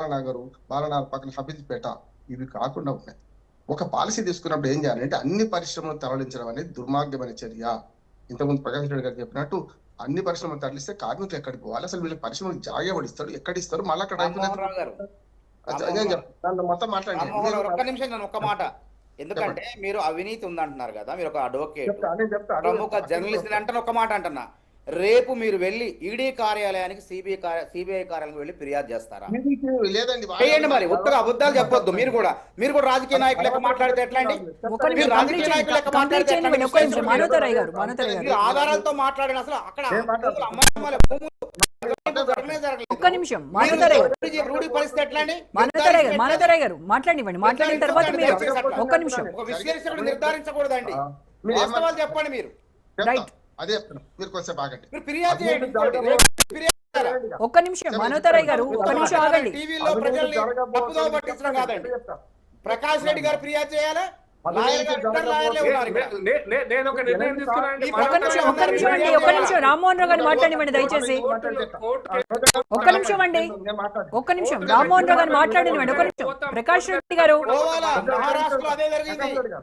బాలనగరు, బాలనగర్ పక్కన హబీజ్పేట ఇవి కాకుండా ఉన్నాయి. ఒక పాలసీ తీసుకున్నప్పుడు ఏం చేయాలంటే అన్ని పరిశ్రమలు తరలించడం అనేది దుర్మార్గమైన చర్య. ఇంతకుముందు ప్రకాష్ రెడ్డి గారు చెప్పినట్టు అన్ని పరిశ్రమలు తరలిస్తే కార్మికులు ఎక్కడికి పోవాలి, అసలు వీళ్ళ పరిశ్రమలకు జాగా పడిస్తారు, ఎక్కడిస్తారు, మళ్ళీ అక్కడ మొత్తం మాట్లాడండి. ఒక్క మాట, ఎందుకంటే మీరు అవినీతి ఉందంటున్నారు కదా, మీరు ఒక అడ్వకేట్ ప్రముఖ జర్నలిస్ట్ అంటే ఒక మాట అంటున్నా, రేపు మీరు వెళ్ళి ఈడీ కార్యాలయానికి సిబిఐ కార్యాలయానికి వెళ్ళి ఫిర్యాదు చేస్తారా? చేయండి మరి, ఉత్తగా అబద్ధాలు చెప్పొద్దు. మీరు కూడా రాజకీయ నాయకులు లెక్క మాట్లాడితే ఎట్లా అండి? రాజకీయ నాయకులు లెక్క మాట్లాడితే ఆధారాలతో మాట్లాడిన అసలు అక్కడ ఒక్క నిమిషం రూఢి పరిస్థితి ఎట్లా అండి? మానవతరాయ్ గారు మాట్లాడివ్వండి, మాట్లాడిన తర్వాత మీరు ఒక్క నిమిషం. ఒక విశ్లేషకుడు నిర్ధారించకూడదండి, వాస్తవాలు చెప్పండి మీరు. రైట్, అదే మీరు కొంచెం ఆగండి, మీరు ఫిర్యాదు చేయండి. ఒక్క నిమిషం మానవతరాయ్ గారు, ఒక్క నిమిషం ఆగండి. టీవీలో ప్రజల్ని తప్పుదోవ పట్టించడం కాదండి. ప్రకాష్ రెడ్డి గారు ఫిర్యాదు చేయాలా? ఒక్క నిమిషం రామ్మోహన్ రావు గారిని మాట్లాడివ్వండి దయచేసి. ఒక్క నిమిషం అండి, ఒక్క నిమిషం రామ్మోహన్ రావు గారిని మాట్లాడివ్వండి. ఒక్క నిమిషం ప్రకాష్ రెడ్డి గారు,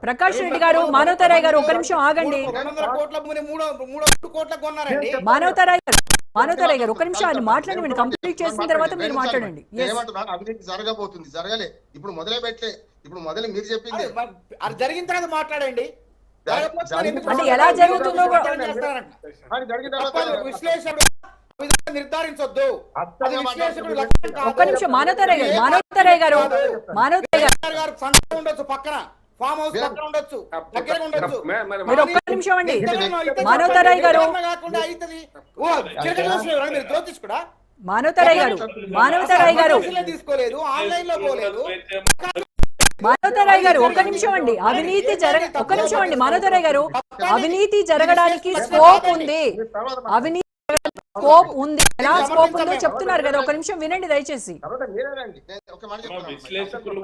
ప్రకాష్ రెడ్డి గారు, మానవతరాయ్ గారు ఒక్క నిమిషం ఆగండి. మానవతరాయ్ గారు ఒక్క నిమిషం ఆయన మాట్లాడివ్వండి, కంప్లీట్ చేసిన తర్వాత మీరు మాట్లాడండి. అవినీతి జరగబోతుంది, జరగలే, ఇప్పుడు మొదలే పెట్టలే, ఇప్పుడు మొదలు మీరు చెప్పింది అది జరిగిన తర్వాత మాట్లాడండి. అంటే ఎలా జరుగుతుందో విశ్లేషకుడు నిర్ధారించొద్దు. ఒక్క నిమిషం మానవతరాయ్ గారు, మానవతరాయ్ గారు సంఘం ఉండొచ్చు, పక్కన ఫామ్ హౌస్ పక్కన ఉండొచ్చు, దగ్గర ఉండొచ్చు. మీరు ఒక్క నిమిషం అండి మానవతరాయ్ గారు, మానవతరాయ్ గారు తీసుకోలేదు, ఆన్లైన్ లో పోలేదు. మానవతరాయ్ గారు ఒక్క నిమిషం అండి, అవినీతి ఒక్క నిమిషం అండి మానవతరాయ్ గారు, అవినీతి జరగడానికి స్కోప్ ఉంది, అవినీతి స్కోప్ ఉంది, ఎలా స్కోప్ ఉందో చెప్తున్నారు కదా, ఒక నిమిషం వినండి దయచేసి. విశ్లేషకుడు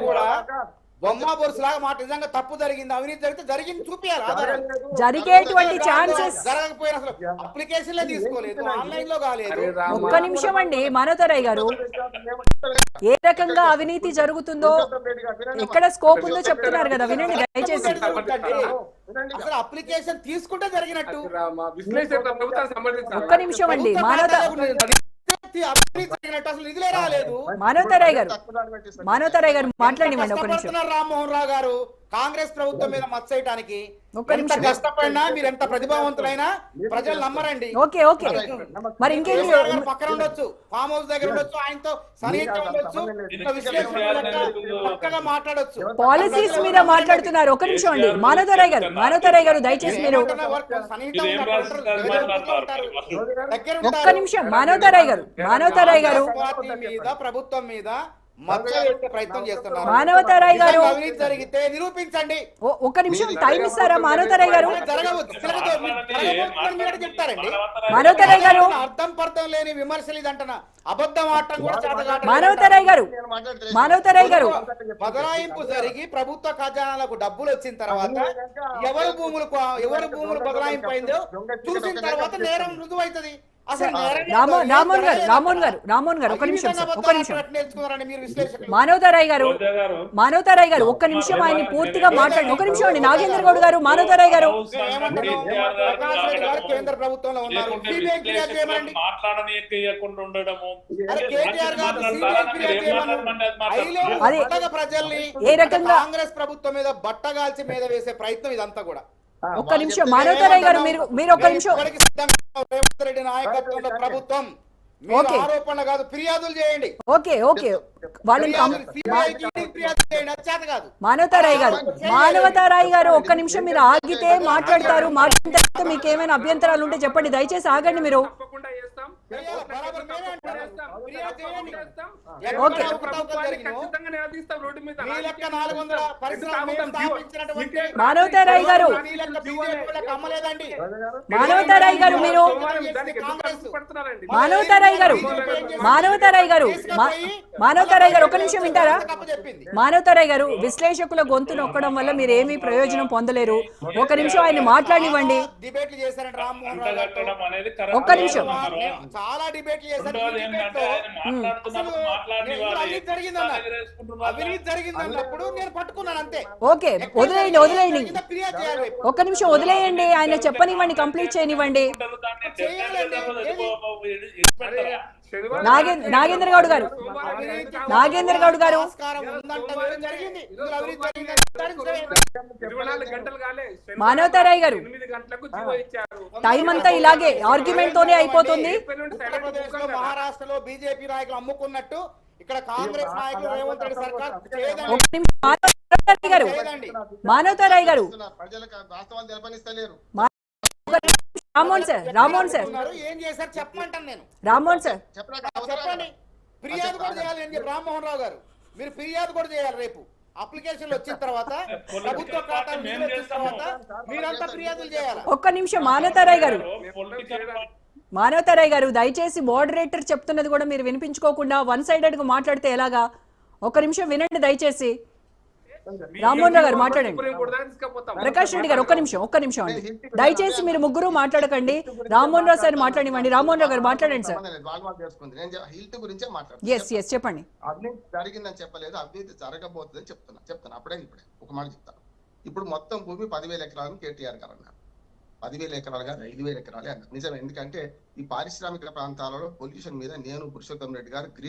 కూడా బొమ్మ బొరుసు లాగా మాట, నిజంగా తప్పు జరిగింది, అవినీతి జరిగితే జరిగింది చూపించాలి. జరిగేటువంటి ఛాన్సెస్ జరగకపోయినా అసలు అప్లికేషన్ లో తీసుకోలేదు, ఆన్లైన్ లో కాలేదు. ఒక్క నిమిషం అండి మానవతరాయ్ గారు, ఏ రకంగా అవినీతి జరుగుతుందో ఎక్కడ స్కోప్ ఉందో చెప్తున్నారు కదా, వినండి దయచేసి. అసలు అప్లికేషన్ తీసుకుంటే జరిగినట్టు. ఒక్క నిమిషం అండి మానవతరాయ్ గారు, మానవతరాయ్ గారు మాట్లాడివ్వండి ఒక నిమిషం. రామ్మోహన్ రావు గారు కాంగ్రెస్ ప్రభుత్వం మీద మచ్చయటానికి ఎంత కష్టపడినా, మీరు ఎంత ప్రతిభావంతులైనా ప్రజలు నమ్మరండి. ఓకే ఓకే, మరి ఇంకేంటి పక్కన ఉండొచ్చు, ఫామ్ హౌస్ దగ్గర ఉండొచ్చు, ఆయనతో సన్నిహితంగా ఉండొచ్చు, చక్కగా మాట్లాడొచ్చు. పాలసీస్ మీద మాట్లాడుతున్నారు. ఒక నిమిషం అండి మానవతరాయ్ గారు, మానవతరాయ్ గారు దయచేసి మీరు ఒక్క నిమిషం. మానవతరాయ్ గారు, మానవతరాయ్ గారు ప్రభుత్వం మీద ప్రయత్నం చేస్తున్నారు. మానవతరాయ్ గారు అవినీతి జరిగితే నిరూపించండి. ఒక్క నిమిషం టైం ఇస్తారా మానవతరాయ్ గారు? చెప్తారండి మానవతరాయ్ గారు, అర్థం పర్థం లేని విమర్శలు ఇదంటున్నా, అబద్ధం ఆడటం కూడా చేతగాదు. మానవతరాయ్ గారు, మానవతరాయ్ గారు బదలాయింపు జరిగి ప్రభుత్వ ఖజానాలకు డబ్బులు వచ్చిన తర్వాత ఎవరు భూములు బదలాయింపు అయిందో చూసిన తర్వాత నేరం రుజువైతుంది. రామ్మోహన్ గారు ఒక నిమిషం, ఒక్క నిమిషం. మానవతరాయ్ గారు, మానవతరాయ్ గారు ఒక్క నిమిషం ఆయన్ని పూర్తిగా మాట్లాడండి. ఒక నిమిషం అండి నాగేంద్ర గౌడ్ గారు, మానవతరాయ్ గారు. కేంద్ర ప్రభుత్వంలో ఉన్నారు, ప్రజల్ని ఏ రకంగా కాంగ్రెస్ ప్రభుత్వం మీద బట్టగాల్చి మీద వేసే ప్రయత్నం ఇదంతా కూడా. ఒక్క నిమిషం మానవతరాయ్ గారు, మీరు ఒక్క నిమిషం. రేవంత్ రెడ్డి నాయకత్వంలో ప్రభుత్వం ఆరోపణ కాదు, ఫిర్యాదులు చేయండి. ఓకే ఓకే, వాళ్ళని మానవతరాయ్ గారు ఒక్క నిమిషం మీరు ఆగితే మాట్లాడతారు. మాట్లాడిన తర్వాత మీకు ఏమైనా అభ్యంతరాలు ఉంటే చెప్పండి, దయచేసి ఆగండి మీరు. మానవతరాయ్ గారు, మానవతరాయ్ గారు మీరు, మానవతరాయ్ గారు, మానవతరాయ్ గారు, మానవతరాయ్ గారు ఒక నిమిషం వింటారా? మానవతరాయ్ గారు, విశ్లేషకుల గొంతు నొక్కడం వల్ల మీరు ఏమీ ప్రయోజనం పొందలేరు. ఒక నిమిషం ఆయన మాట్లాడివ్వండి. డిబేట్లు చేశారంటే రామ్మోహన్ రావు ఒక్క నిమిషం. చాలా డిబేట్లు చేశారు. ఏంటంటే ఆయన మాట్లాడుతున్నప్పుడు అవినీతి జరిగింది అన్నప్పుడు నేను పట్టుకున్నాను అంతే. ఓకే, వదిలేయండి వదిలేయండి, కింద ఫిర్యాదు చేయాలి రేపు. ఒక్క నిమిషం వదిలేయండి, ఆయన చెప్పనివ్వండి, కంప్లీట్ చేయనివ్వండి. నాగేంద్ర గౌడ్ గారు, నాగేంద్ర గౌడ్ గారు, ఆస్కారం ఉందంటే వేరే జరిగింది. ఇందులో అవినీతి జరిగింది. మానవతారాయ్ గారు, టైం అంతా ఇలాగే ఆర్గ్యుమెంట్ తోనే అయిపోతుంది. ఉత్తరప్రదేశ్ లో మహారాష్ట్రలో బీజేపీ నాయకులు అమ్ముకున్నట్టు ఇక్కడ కాంగ్రెస్ నాయకులు రేవంత్ రెడ్డి సర్కార్ చేయదండి. ఒక్క నిమిషం, మానవతారాయ్ గారు, మానవతారాయ్ గారు, ప్రజలకు వాస్తవాలు తెలపనిస్తలేరు. రామ్మోహన్ సార్, రామ్మోహన్ సార్, ఏం చేశారు చెప్పమంటాను నేను. రామ్మోహన్ సార్, చెప్పండి. ఫిర్యాదు కూడా చేయాలి అని చెప్పి రామ్మోహన్ రావు గారు, మీరు ఫిర్యాదు కూడా చేయాలి రేపు. అప్లికేషన్లు వచ్చిన తర్వాత, ప్రభుత్వ ఖాతా నిధులు వచ్చిన తర్వాత మీరంతా ఫిర్యాదులు చేయాలి. ఒక్క నిమిషం మానవతారాయ్ గారు, మానవతారాయ్ గారు, దయచేసి మోడరేటర్ చెప్తున్నది కూడా మీరు వినిపించుకోకుండా వన్ సైడెడ్ గా మాట్లాడితే ఎలాగా? ఒక్క నిమిషం వినండి దయచేసి. రామ్మోహన్ రావు గారు మాట్లాడండి. ప్రకాష్ రెడ్డి గారు ఒక్క నిమిషం, ఒక్క నిమిషం అండి, దయచేసి మీరు ముగ్గురు మాట్లాడకండి. రామ్మోహన్ రావు సార్ మాట్లాడివ్వండి. రామ్మోహన్ రావు గారు మాట్లాడండి సార్. ఎస్ ఎస్ చెప్పండి. అవినీతి జరిగిందని చెప్పలేదు, అవినీతి జరగబోతుందని చెప్తాను ఇప్పుడే ఒక మాట చెప్తాను. ఇప్పుడు మొత్తం భూమి 10,000 ఎకరాలను కేటీఆర్ గారు అన్నారు. 10,000 ఎకరాలు కాదు, 5,000 ఎకరాలే అన్నారు. నిజమే, ఎందుకంటే ఈ పారిశ్రామిక ప్రాంతాలలో పొల్యూషన్ మీద నేను పురుషోత్తం రెడ్డి గారు